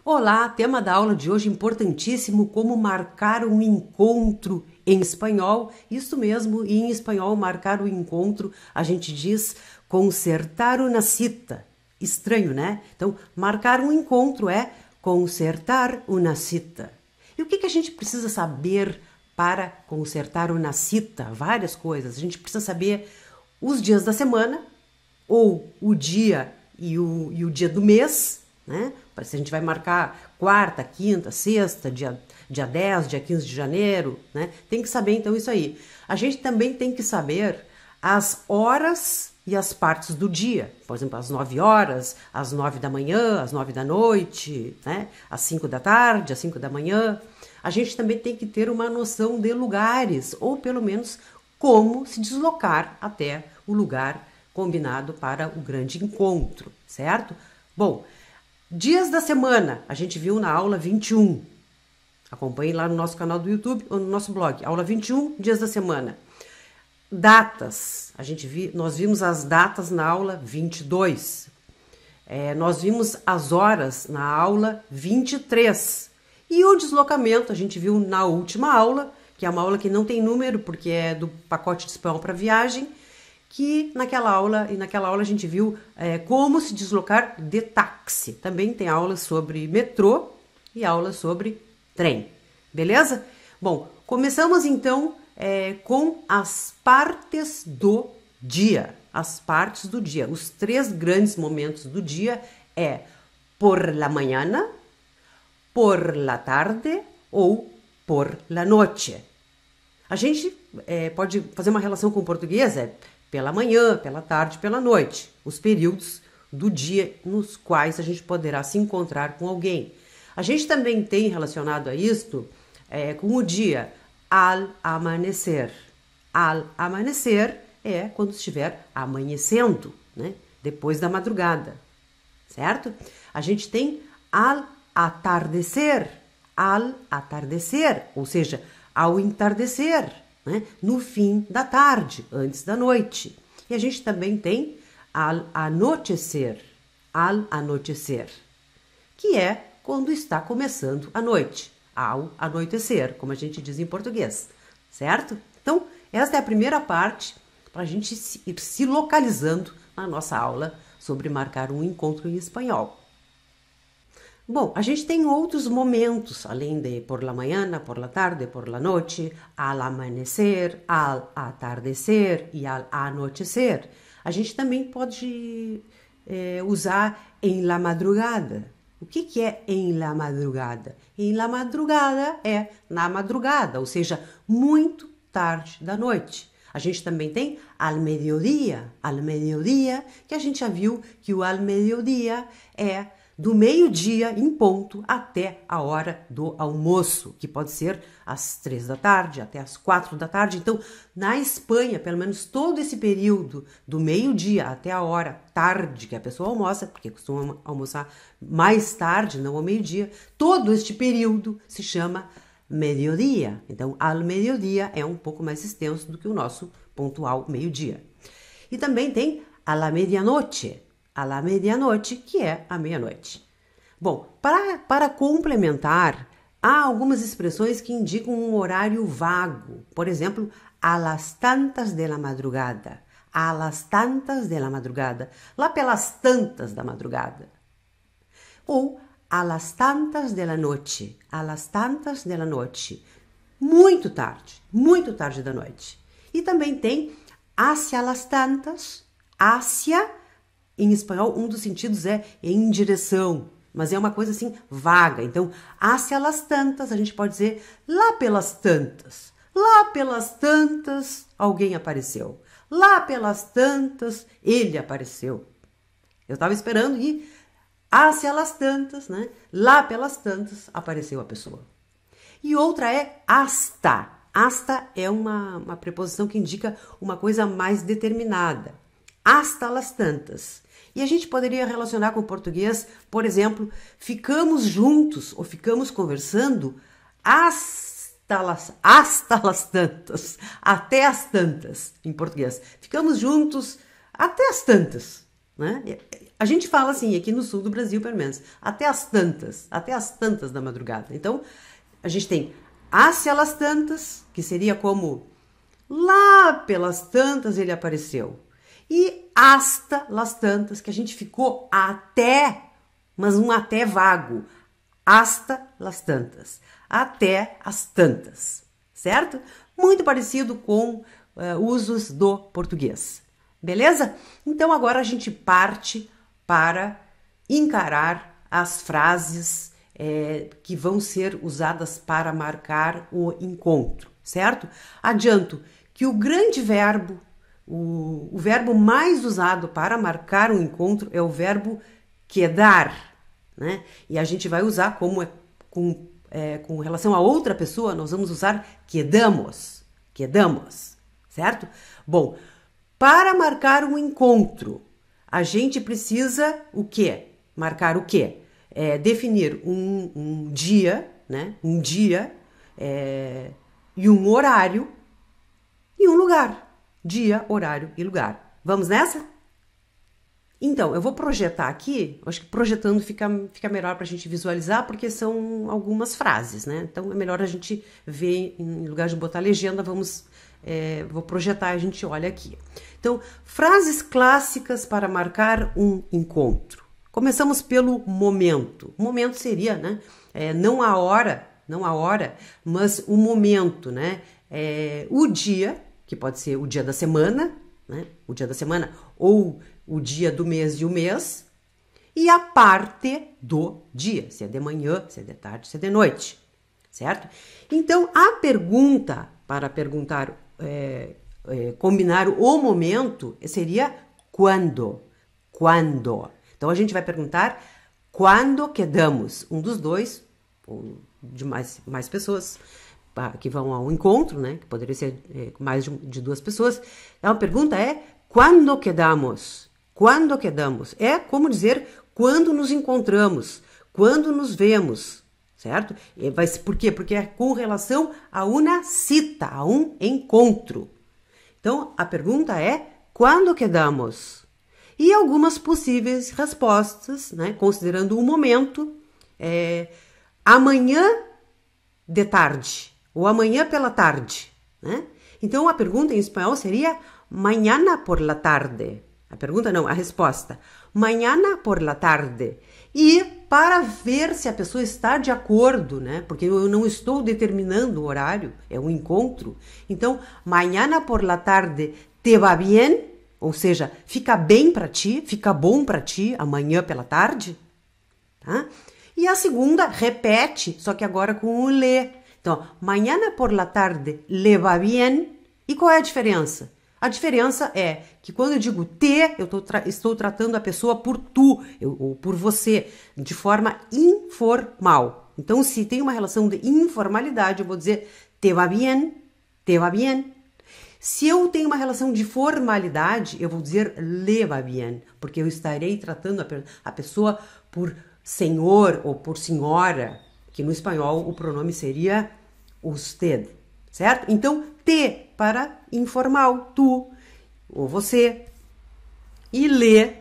Olá, tema da aula de hoje importantíssimo, como marcar um encontro em espanhol. Isso mesmo, e em espanhol marcar o encontro, a gente diz concertar una cita. Estranho, né? Então, marcar um encontro é concertar una cita. E o que a gente precisa saber para concertar una cita? Várias coisas. A gente precisa saber os dias da semana, ou o dia e o dia do mês, né? Se a gente vai marcar quarta, quinta, sexta, dia 10, dia 15 de janeiro, né? Tem que saber então isso aí. A gente também tem que saber as horas e as partes do dia. Por exemplo, às 9 horas, às 9 da manhã, às 9 da noite, né? Às 5 da tarde, às 5 da manhã. A gente também tem que ter uma noção de lugares, ou pelo menos como se deslocar até o lugar combinado para o grande encontro, certo? Bom, dias da semana, a gente viu na aula 21. Acompanhe lá no nosso canal do YouTube ou no nosso blog. Aula 21, dias da semana. Datas, nós vimos as datas na aula 22. Nós vimos as horas na aula 23. E o deslocamento, a gente viu na última aula, que é uma aula que não tem número, porque é do pacote de espanhol para viagem, que naquela aula a gente viu como se deslocar de táxi. Também tem aulas sobre metrô e aulas sobre trem, beleza? Bom, começamos então com as partes do dia. As partes do dia. Os 3 grandes momentos do dia é por la mañana, por la tarde ou por la noche. A gente pode fazer uma relação com o português, pela manhã, pela tarde, pela noite, os períodos do dia nos quais a gente poderá se encontrar com alguém. A gente também tem relacionado a isto com o dia al amanecer. Al amanecer é quando estiver amanhecendo, né? Depois da madrugada, certo? A gente tem al atardecer, ou seja, ao entardecer, né? No fim da tarde, antes da noite. E a gente também tem al anochecer, que é quando está começando a noite, ao anoitecer, como a gente diz em português, certo? Então, esta é a primeira parte para a gente ir se localizando na nossa aula sobre marcar um encontro em espanhol. Bom, a gente tem outros momentos, além de por la mañana, por la tarde, por la noche, al amanecer, al atardecer e al anochecer. A gente também pode usar en la madrugada. O que é en la madrugada? En la madrugada é na madrugada, ou seja, muito tarde da noite. A gente também tem al mediodía, que a gente já viu que o al mediodía é do meio-dia em ponto até a hora do almoço, que pode ser às 3 da tarde, até às 4 da tarde. Então, na Espanha, pelo menos todo esse período do meio-dia até a hora tarde que a pessoa almoça, porque costuma almoçar mais tarde, não ao meio-dia, todo este período se chama mediodía. Então, al mediodía é um pouco mais extenso do que o nosso pontual meio-dia. E também tem a la medianoche, que é a meia-noite. Bom, para complementar, há algumas expressões que indicam um horário vago. Por exemplo, a las tantas de la madrugada. Lá pelas tantas da madrugada. Ou a las tantas de la noche. Muito tarde da noite. E também tem hacia las tantas, em espanhol, um dos sentidos é em direção, mas é uma coisa assim vaga. Então, hacia las tantas, a gente pode dizer lá pelas tantas. Lá pelas tantas, alguém apareceu. Lá pelas tantas, ele apareceu. Eu estava esperando e hacia las tantas, né? Lá pelas tantas, apareceu a pessoa. E outra é hasta. Hasta é uma preposição que indica uma coisa mais determinada. Hasta las tantas. E a gente poderia relacionar com o português, por exemplo, ficamos juntos ou ficamos conversando hasta las tantas, até as tantas, em português. Ficamos juntos até as tantas, né? A gente fala assim, aqui no sul do Brasil, pelo menos, até as tantas da madrugada. Então, a gente tem hacia las tantas, que seria como lá pelas tantas ele apareceu. E hasta las tantas, que a gente ficou até, mas um até vago. Hasta las tantas, até as tantas, certo? Muito parecido com usos do português. Beleza? Então agora a gente parte para encarar as frases que vão ser usadas para marcar o encontro, certo? Adianto que o grande verbo, o verbo mais usado para marcar um encontro é o verbo quedar, né? E a gente vai usar com relação a outra pessoa, nós vamos usar quedamos, certo? Bom, para marcar um encontro, a gente precisa o quê? Marcar o quê? Definir um dia, né? Um dia e um horário e um lugar. Dia, horário e lugar. Vamos nessa? Então, eu vou projetar aqui, acho que projetando fica melhor para a gente visualizar, porque são algumas frases, né? Então, é melhor a gente ver, em lugar de botar legenda, vou projetar e a gente olha aqui. Então, frases clássicas para marcar um encontro. Começamos pelo momento. O momento seria, né? Não a hora, mas o momento, né? O dia, que pode ser o dia da semana, né? O dia da semana ou o dia do mês e o mês, e a parte do dia, se é de manhã, se é de tarde, se é de noite, certo? Então, a pergunta para perguntar, combinar o momento seria quando. Então, a gente vai perguntar quando quedamos, um dos dois, ou de mais pessoas que vão ao encontro, né? Que poderia ser mais de duas pessoas. Então, a pergunta é quando quedamos? Quando quedamos? É como dizer quando nos encontramos, quando nos vemos, certo? Por quê? Porque é com relação a uma cita, a um encontro. Então, a pergunta é quando quedamos? E algumas possíveis respostas, né? Considerando o momento, amanhã de tarde, ou amanhã pela tarde, né? Então, a pergunta em espanhol seria mañana por la tarde. A pergunta não, a resposta. Mañana por la tarde. E para ver se a pessoa está de acordo, né? Porque eu não estou determinando o horário, é um encontro. Então, mañana por la tarde te va bien? Ou seja, fica bem para ti, fica bom para ti amanhã pela tarde? Tá? E a segunda, repete, só que agora com o le. Então, mañana por la tarde le va bien? E qual é a diferença? A diferença é que quando eu digo te, eu estou tratando a pessoa por tu, ou por você, de forma informal. Então, se tem uma relação de informalidade, eu vou dizer te va bien, te va bien. Se eu tenho uma relação de formalidade, eu vou dizer le va bien, porque eu estarei tratando a pessoa por senhor ou por senhora, que no espanhol o pronome seria usted, certo? Então, te para informal, tu ou você, e le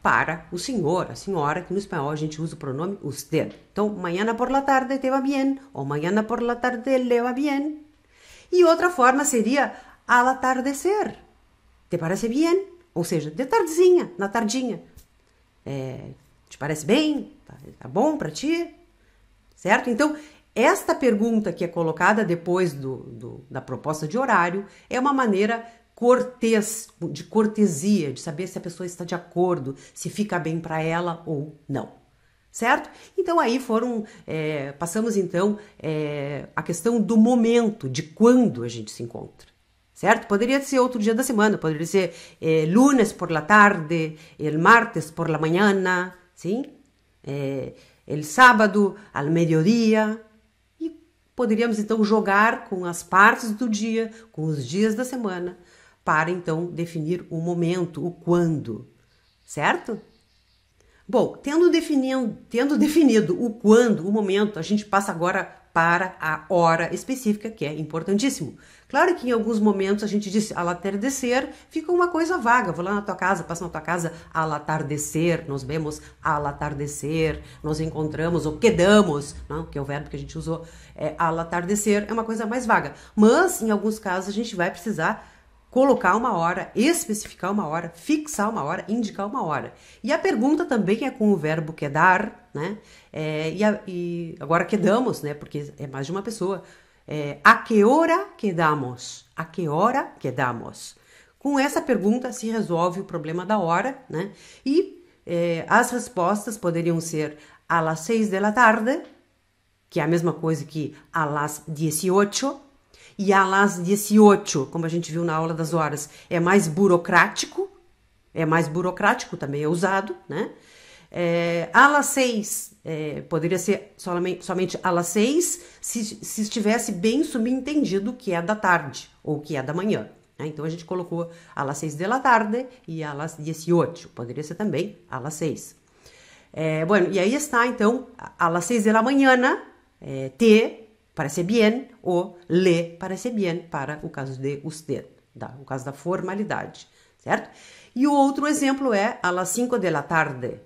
para o senhor, a senhora, que no espanhol a gente usa o pronome usted. Então, mañana por la tarde te va bien, ou mañana por la tarde le va bien. E outra forma seria al atardecer. Te parece bien? Ou seja, de tardezinha, na tardinha. Te parece bem? Tá bom para ti? Certo? Então, esta pergunta que é colocada depois da proposta de horário é uma maneira de cortesia, de saber se a pessoa está de acordo, se fica bem para ela ou não. Certo? Então, aí passamos então a questão do momento, de quando a gente se encontra. Certo? Poderia ser outro dia da semana, poderia ser lunes por la tarde, el martes por la mañana, sim? El sábado al mediodía. E poderíamos então jogar com as partes do dia, com os dias da semana, para então definir o momento, o quando. Certo? Bom, tendo definido o quando, o momento, a gente passa agora para a hora específica, que é importantíssimo. Claro que em alguns momentos a gente diz al atardecer, fica uma coisa vaga. Vou lá na tua casa, passo na tua casa al atardecer, nos vemos al atardecer, nos encontramos ou quedamos, não? Que é o verbo que a gente usou, al atardecer, é uma coisa mais vaga. Mas em alguns casos a gente vai precisar colocar uma hora, especificar uma hora, fixar uma hora, indicar uma hora. E a pergunta também é com o verbo quedar, né? E agora quedamos, né? Porque é mais de uma pessoa. A que hora quedamos? A que hora quedamos? Com essa pergunta se resolve o problema da hora, né? E as respostas poderiam ser a las 6 de la tarde, que é a mesma coisa que a las 18, e a las 18, como a gente viu na aula das horas, é mais burocrático, também é usado, né? A las 6, poderia ser somente a las 6, se estivesse bem subentendido que é da tarde ou que é da manhã. Né? Então a gente colocou a las 6 de la tarde e a las 18, poderia ser também a las 6. Bueno, e aí está então a las 6 de la mañana, te parece bien ou le parece bien para o caso de usted, o caso da formalidade, certo? E o outro exemplo é a las 5 de la tarde,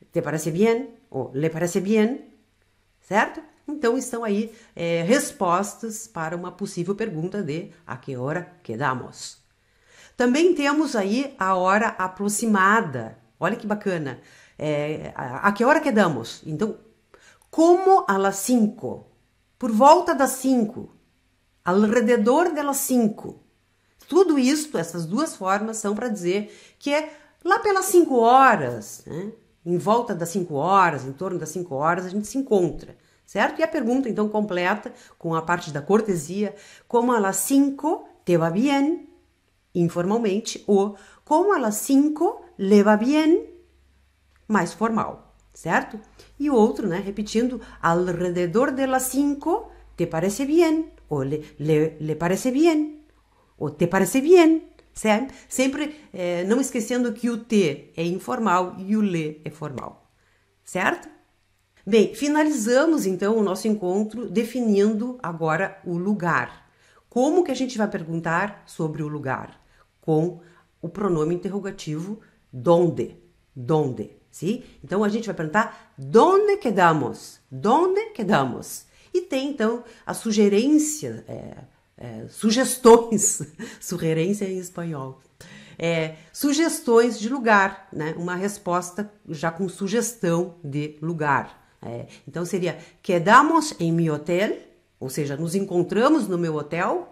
te parece bien ou le parece bien, certo? Então estão aí respostas para uma possível pergunta de a que hora quedamos. Também temos aí a hora aproximada, olha que bacana, a que hora quedamos? Então, como a las 5, por volta das 5, alrededor das 5. Tudo isso, essas duas formas são para dizer que é lá pelas 5 horas, né? Em volta das 5 horas, em torno das 5 horas, a gente se encontra, certo? E a pergunta, então, completa com a parte da cortesia, como a las 5 te va bien, informalmente, ou como a las 5 le va bien, mais formal. Certo? E o outro, né, repetindo, alrededor de las 5, te parece bien, ou le parece bien, ou te parece bien, certo? Sempre não esquecendo que o te é informal e o le é formal, certo? Bem, finalizamos então o nosso encontro definindo agora o lugar. Como que a gente vai perguntar sobre o lugar? Com o pronome interrogativo donde, donde. Sim? Então, a gente vai perguntar ¿dónde quedamos? ¿Dónde quedamos? E tem, então, a sugerência, sugestões, sugerência em espanhol, sugestões de lugar, né? Uma resposta já com sugestão de lugar. Então, seria quedamos en mi hotel, ou seja, nos encontramos no meu hotel.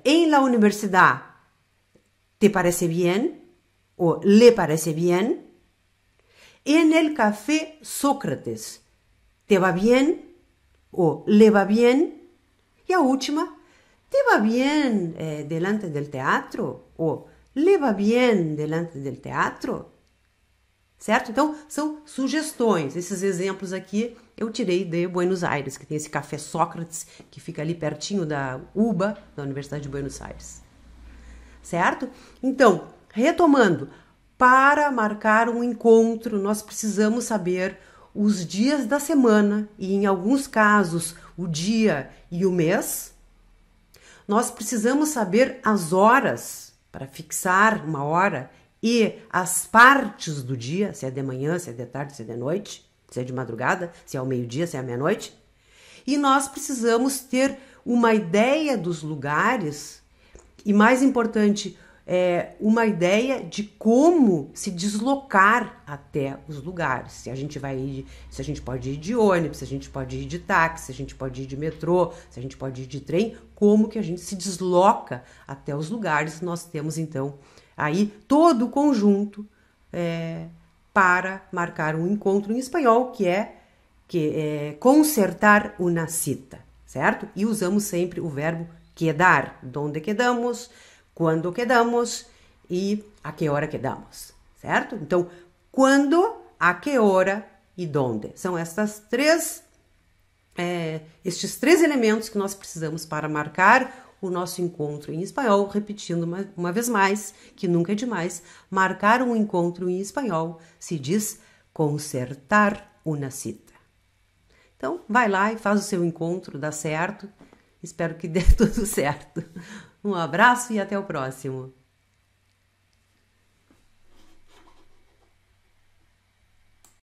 En la universidad, ¿te parece bien? O le parece bien. En el café Sócrates, ¿te va bien? O le va bien. Y a última, ¿te va bien delante del teatro? O le va bien delante del teatro? Certo? Então, são sugestões. Esses exemplos aqui eu tirei de Buenos Aires, que tem esse café Sócrates, que fica ali pertinho da UBA, da Universidade de Buenos Aires. Certo? Então, retomando, para marcar um encontro, nós precisamos saber os dias da semana e, em alguns casos, o dia e o mês. Nós precisamos saber as horas para fixar uma hora e as partes do dia, se é de manhã, se é de tarde, se é de noite, se é de madrugada, se é ao meio-dia, se é à meia-noite. E nós precisamos ter uma ideia dos lugares e, mais importante, uma ideia de como se deslocar até os lugares. Se a gente pode ir de ônibus, se a gente pode ir de táxi, se a gente pode ir de metrô, se a gente pode ir de trem, como que a gente se desloca até os lugares. Nós temos então aí todo o conjunto para marcar um encontro em espanhol, que é concertar una cita, certo? E usamos sempre o verbo quedar, donde quedamos, quando quedamos e a que hora quedamos, certo? Então, quando, a que hora e donde. São estes três elementos que nós precisamos para marcar o nosso encontro em espanhol, repetindo uma vez mais, que nunca é demais, marcar um encontro em espanhol se diz concertar una cita. Então, vai lá e faz o seu encontro, dá certo. Espero que dê tudo certo. Um abraço e até o próximo.